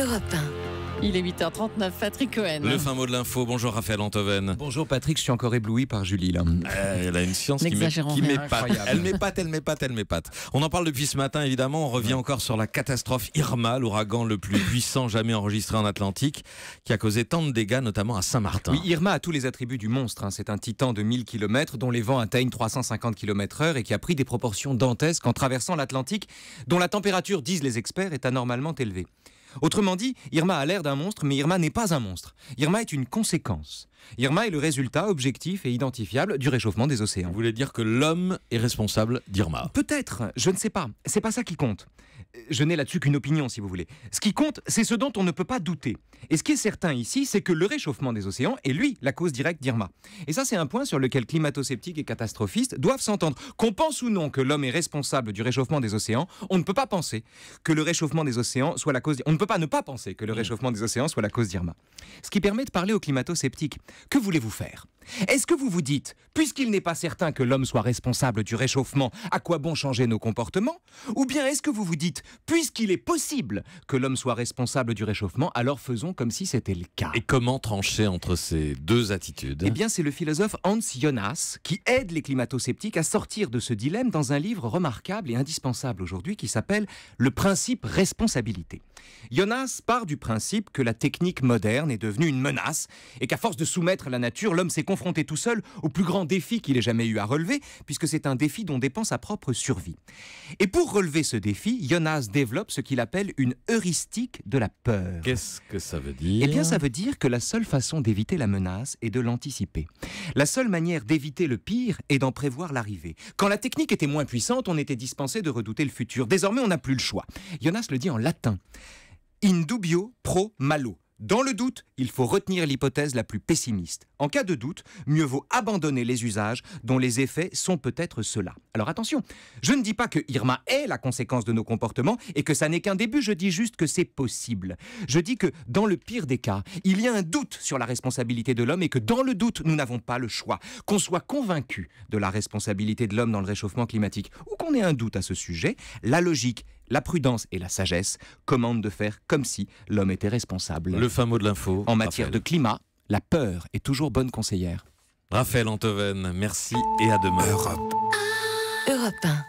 Europe 1. Il est 8h39, Patrick Cohen. Le fin mot de l'info. Bonjour Raphaël Antoven. Bonjour Patrick, je suis encore ébloui par Julie là. Elle a une science qui m'épate. Elle m'épate. On en parle depuis ce matin évidemment. On revient encore sur la catastrophe Irma, l'ouragan le plus puissant jamais enregistré en Atlantique, qui a causé tant de dégâts, notamment à Saint-Martin. Oui, Irma a tous les attributs du monstre. C'est un titan de 1000 km dont les vents atteignent 350 km/h et qui a pris des proportions dantesques en traversant l'Atlantique, dont la température, disent les experts, est anormalement élevée. Autrement dit, Irma a l'air d'un monstre, mais Irma n'est pas un monstre. Irma est une conséquence. Irma est le résultat objectif et identifiable du réchauffement des océans. Vous voulez dire que l'homme est responsable d'Irma? Peut-être, je ne sais pas. C'est pas ça qui compte. Je n'ai là-dessus qu'une opinion, si vous voulez. Ce qui compte, c'est ce dont on ne peut pas douter. Et ce qui est certain ici, c'est que le réchauffement des océans est, lui, la cause directe d'Irma. Et ça, c'est un point sur lequel climato-sceptiques et catastrophistes doivent s'entendre. Qu'on pense ou non que l'homme est responsable du réchauffement des océans, on ne peut pas penser que le réchauffement des océans soit la cause... On ne peut pas ne pas penser que le réchauffement des océans soit la cause d'Irma. Ce qui permet de parler aux climato-sceptiques. Que voulez-vous faire ? Est-ce que vous vous dites, puisqu'il n'est pas certain que l'homme soit responsable du réchauffement, à quoi bon changer nos comportements ? Ou bien est-ce que vous vous dites, puisqu'il est possible que l'homme soit responsable du réchauffement, alors faisons comme si c'était le cas ? Et comment trancher entre ces deux attitudes ? Eh bien, c'est le philosophe Hans Jonas qui aide les climato-sceptiques à sortir de ce dilemme dans un livre remarquable et indispensable aujourd'hui qui s'appelle « Le principe responsabilité ». Jonas part du principe que la technique moderne est devenue une menace et qu'à force de soumettre la nature, l'homme s'est confronté tout seul au plus grand défi qu'il ait jamais eu à relever, puisque c'est un défi dont dépend sa propre survie. Et pour relever ce défi, Jonas développe ce qu'il appelle une heuristique de la peur. Qu'est-ce que ça veut dire ? Eh bien, ça veut dire que la seule façon d'éviter la menace est de l'anticiper. La seule manière d'éviter le pire est d'en prévoir l'arrivée. Quand la technique était moins puissante, on était dispensé de redouter le futur. Désormais, on n'a plus le choix. Jonas le dit en latin. In dubio pro malo. Dans le doute, il faut retenir l'hypothèse la plus pessimiste. En cas de doute, mieux vaut abandonner les usages dont les effets sont peut-être ceux-là. Alors attention, je ne dis pas que Irma est la conséquence de nos comportements et que ça n'est qu'un début, je dis juste que c'est possible. Je dis que dans le pire des cas, il y a un doute sur la responsabilité de l'homme et que dans le doute, nous n'avons pas le choix. Qu'on soit convaincu de la responsabilité de l'homme dans le réchauffement climatique ou qu'on ait un doute à ce sujet, la logique, la prudence et la sagesse commandent de faire comme si l'homme était responsable. Le fin mot de l'info. En matière Raphaël. de climat, la peur est toujours bonne conseillère. Raphaël Antoven, merci et à demain. Europe 1.